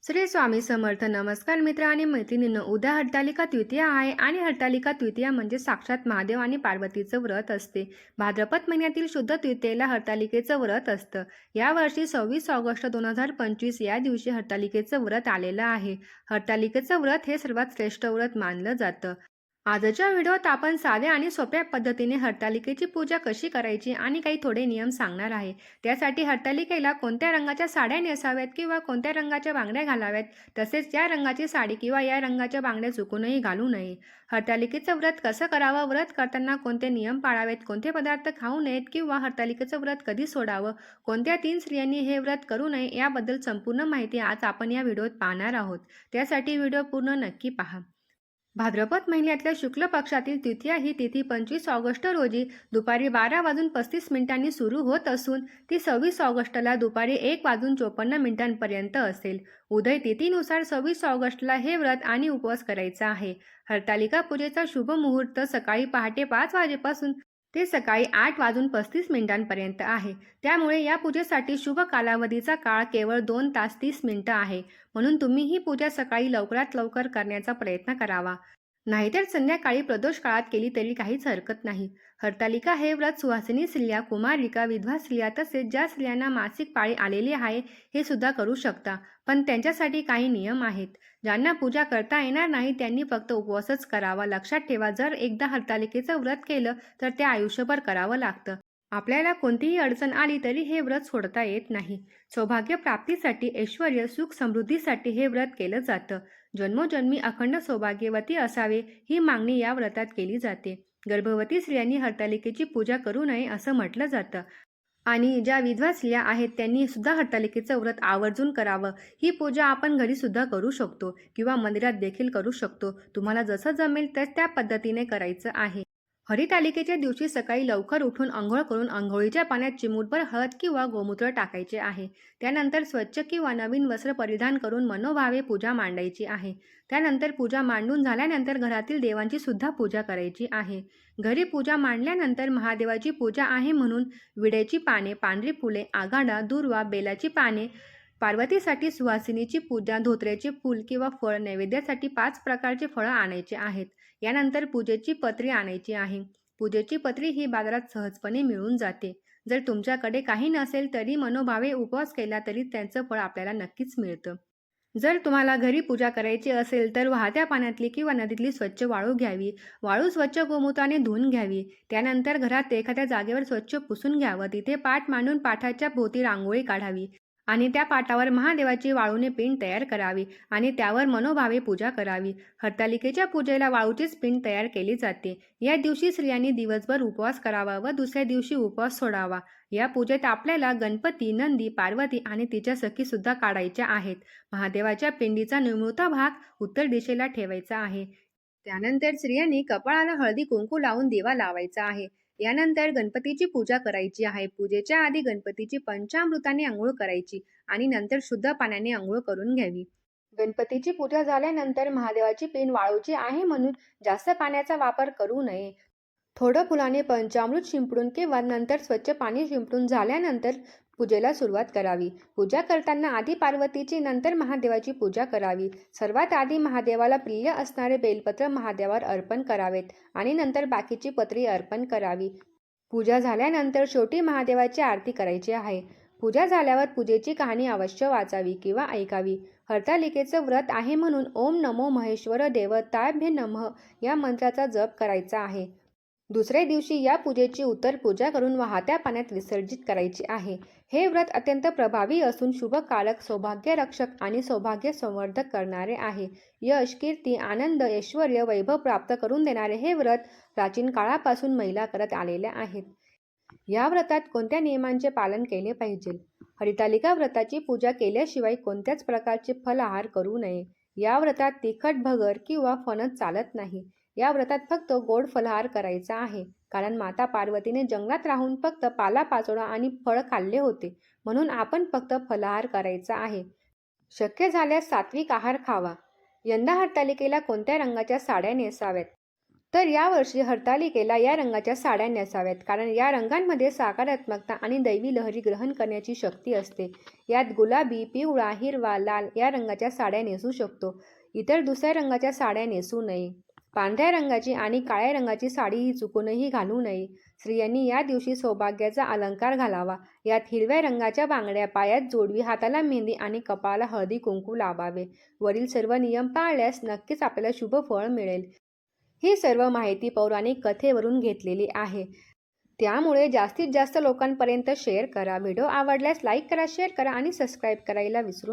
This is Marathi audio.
श्री स्वामी समर्थ. नमस्कार मित्र आणि मैत्रिणींनो, उद्या हरतालिका द्वितीया आहे आणि हरतालिका द्वितीया म्हणजे साक्षात महादेव आणि पार्वतीचं व्रत असते. भाद्रपद महिन्यातील शुद्ध द्वितीयेला हरतालिकेचं व्रत असतं. यावर्षी 26 ऑगस्ट 2025 या दिवशी हरतालिकेचं व्रत आलेलं आहे. हरतालिकेचं व्रत हे सर्वात श्रेष्ठ व्रत मानलं जातं. आजच्या व्हिडिओत आपण साध्या आणि सोप्या पद्धतीने हरतालिकेची पूजा कशी करायची आणि काही थोडे नियम सांगणार आहे. त्यासाठी हरतालिकेला कोणत्या रंगाच्या साड्या नेसाव्यात किंवा कोणत्या रंगाच्या बांगड्या घालाव्यात, तसेच या रंगाची साडी किंवा या रंगाच्या बांगड्या चुकूनही घालू नये. हरतालिकेचं व्रत कसं करावं, व्रत करताना कोणते नियम पाळावेत, कोणते पदार्थ खाऊ नयेत किंवा हरतालिकेचं व्रत कधी सोडावं, कोणत्या 3 स्त्रियांनी हे व्रत करू नये याबद्दल संपूर्ण माहिती आज आपण या व्हिडिओत पाहणार आहोत. त्यासाठी व्हिडिओ पूर्ण नक्की पहा. भाद्रपद महिन्यातल्या शुक्ल पक्षातील द्वितीया ही तिथी 25 ऑगस्ट रोजी दुपारी 12:35 सुरू होत असून ती 26 ऑगस्टला दुपारी 1:54 असेल. उदय तिथीनुसार 26 ऑगस्टला हे व्रत आणि उपवास करायचा आहे. हरतालिका पूजेचा शुभ मुहूर्त सकाळी पहाटे 5 वाजेपासून ते सकाळी 8:35 आहे. त्यामुळे या पूजेसाठी शुभ कालावधीचा काळ केवळ 2 तास 30 मिनिटं आहे. म्हणून तुम्ही ही पूजा सकाळी लवकरात लवकर करण्याचा प्रयत्न करावा. नाहीतर संध्याकाळी प्रदोष काळात केली तरी काहीच हरकत नाही. हरतालिका हे व्रत सुवासिनी स्त्रिया, कुमारिका, विधवा स्त्रिया तसेच ज्या स्त्रियांना मासिक पाळी आलेली आहे हे सुद्धा करू शकता. पण त्यांच्यासाठी काही नियम आहेत. ज्यांना पूजा करता येणार नाही त्यांनी फक्त उपवासच करावा. लक्षात ठेवा, जर एकदा हरतालिकेचं व्रत केलं तर ते आयुष्यभर करावं लागतं. आपल्याला कोणतीही अडचण आली तरी हे व्रत सोडता येत नाही. सौभाग्य प्राप्तीसाठी, ऐश्वर्य, सुख, समृद्धीसाठी हे व्रत केलं जातं. जन्मोजन्मी अखंड सौभाग्यवती असावे ही मागणी या व्रतात केली जाते. गर्भवती स्त्रियांनी हरतालिकेची पूजा करू नये असं म्हटलं जातं. आणि ज्या विधवा स्त्रिया आहेत त्यांनी सुद्धा हरतालिकेचं व्रत आवर्जून करावं. ही पूजा आपण घरी सुद्धा करू शकतो किंवा मंदिरात देखील करू शकतो. तुम्हाला जसं जमेल त्या पद्धतीने करायचं आहे. हरितालिकेच्या दिवशी सकाळी लवकर उठून अंघोळ करून अंघोळीच्या पाण्यात चिमूटभर हळद किंवा गोमूत्र टाकायचे आहे. त्यानंतर स्वच्छ किंवा नवीन वस्त्र परिधान करून मनोभावे पूजा मांडायची आहे. त्यानंतर पूजा मांडून झाल्यानंतर घरातील देवांची सुद्धा पूजा करायची आहे. घरी पूजा मांडल्यानंतर महादेवाची पूजा आहे म्हणून विड्याची पाने, पांढरी फुले, आघाडा, दूर्वा, बेलाची पाने, पार्वतीसाठी सुवासिनीची पूजा, धोत्र्याचे फूल किंवा फळ, नैवेद्यासाठी 5 प्रकारचे फळं आणायचे आहेत. यानंतर पूजेची पत्री आणायची आहे. पूजेची पत्री ही बाजारात सहजपणे मिळून जाते. जर तुमच्याकडे काही नसेल तरी मनोभावे उपवास केला तरी त्याचं फळ आपल्याला नक्कीच मिळतं. जर तुम्हाला घरी पूजा करायची असेल तर वाहत्या पाण्यातली किंवा नदीतली स्वच्छ वाळू घ्यावी. वाळू स्वच्छ गोमूत्राने धुवून घ्यावी. त्यानंतर घरात एखाद्या जागेवर स्वच्छ पुसून घ्यावं. तिथे पाट मांडून पाटाच्या भोवती रांगोळी काढावी आणि त्या पाटावर महादेवाची वाळूने पिंड तयार करावी आणि त्यावर मनोभावे पूजा करावी. हरतालिकेच्या पूजेला वाळूचीच पिंड तयार केली जाते. या दिवशी स्त्रियांनी दिवसभर उपवास करावा व दुसऱ्या दिवशी उपवास सोडावा. या पूजेत आपल्याला गणपती, नंदी, पार्वती आणि तिच्या सखी सुद्धा काढायच्या आहेत. महादेवाच्या पिंडीचा निमुळता भाग उत्तर दिशेला ठेवायचा आहे. त्यानंतर स्त्रियांनी कपाळाला हळदी कुंकू लावून दिवा लावायचा आहे. यानंतर गणपतीची पूजा करायची आहे. पूजेच्या आधी गणपतीची पंचामृताने आंघोळ करायची आणि नंतर शुद्ध पाण्याने आंघोळ करून घ्यावी. गणपतीची पूजा झाल्यानंतर महादेवाची पिंड वाळूची आहे म्हणून जास्त पाण्याचा वापर करू नये. थोडं फुलाने पंचामृत शिंपडून किंवा नंतर स्वच्छ पाणी शिंपडून झाल्यानंतर पूजेला सुरुवात करावी. पूजा करताना आधी पार्वतीची नंतर महादेवाची पूजा करावी. सर्वात आधी महादेवाला प्रिय असणारे बेलपत्र महादेवावर अर्पण करावेत आणि नंतर बाकीची पत्री अर्पण करावी. पूजा झाल्यानंतर शेवटी महादेवाची आरती करायची आहे. पूजा झाल्यावर पूजेची कहाणी अवश्य वाचावी किंवा ऐकावी. हरतालिकेचं व्रत आहे म्हणून ओम नमो महेश्वर देवताभ्य नमः या मंत्राचा जप करायचा आहे. दुसऱ्या दिवशी या पूजेची उत्तर पूजा करून वाहत्या पाण्यात विसर्जित करायची आहे. हे व्रत अत्यंत प्रभावी असून शुभकारक, सौभाग्य रक्षक आणि सौभाग्य संवर्धक करणारे आहे. यश, कीर्ती, आनंद, ऐश्वर्य, वैभव प्राप्त करून देणारे हे व्रत प्राचीन काळापासून महिला करत आलेल्या आहेत. या व्रतात कोणत्या नियमांचे पालन केले पाहिजे? हरितालिका व्रताची पूजा केल्याशिवाय कोणत्याच प्रकारचे फलाहार करू नये. या व्रतात तिखट, भगर किंवा फणस चालत नाही. या व्रतात फक्त गोड फलाहार करायचा आहे. कारण माता पार्वतीने जंगलात राहून फक्त पालापाचोळा आणि फळ खाल्ले होते. म्हणून आपण फक्त फलाहार करायचा आहे. शक्य झाल्यास सात्विक आहार खावा. यंदा हरतालिकेला कोणत्या रंगाच्या साड्या नेसाव्यात? तर यावर्षी हरतालिकेला या रंगाच्या साड्या नेसाव्यात, कारण या रंगांमध्ये सकारात्मकता आणि दैवी लहरी ग्रहण करण्याची शक्ती असते. यात गुलाबी, पिवळा, हिरवा, लाल या रंगाच्या साड्या नेसू शकतो. इतर दुसऱ्या रंगाच्या साड्या नेसू नये. पांढऱ्या रंगाची आणि काळ्या रंगाची साडीही चुकूनही घालू नये. स्त्रियांनी या दिवशी सौभाग्याचा अलंकार घालावा. यात हिरव्या रंगाच्या बांगड्या, पायात जोडवी, हाताला मेहंदी आणि कपाळाला हळदी कुंकू लावावे. वरील सर्व नियम पाळल्यास नक्कीच आपल्याला शुभ फळ मिळेल. ही सर्व माहिती पौराणिक कथेवरून घेतलेली आहे. त्यामुळे जास्तीत जास्त लोकांपर्यंत शेअर करा. व्हिडिओ आवडल्यास लाईक करा, शेअर करा आणि सबस्क्राईब करायला विसरू नका.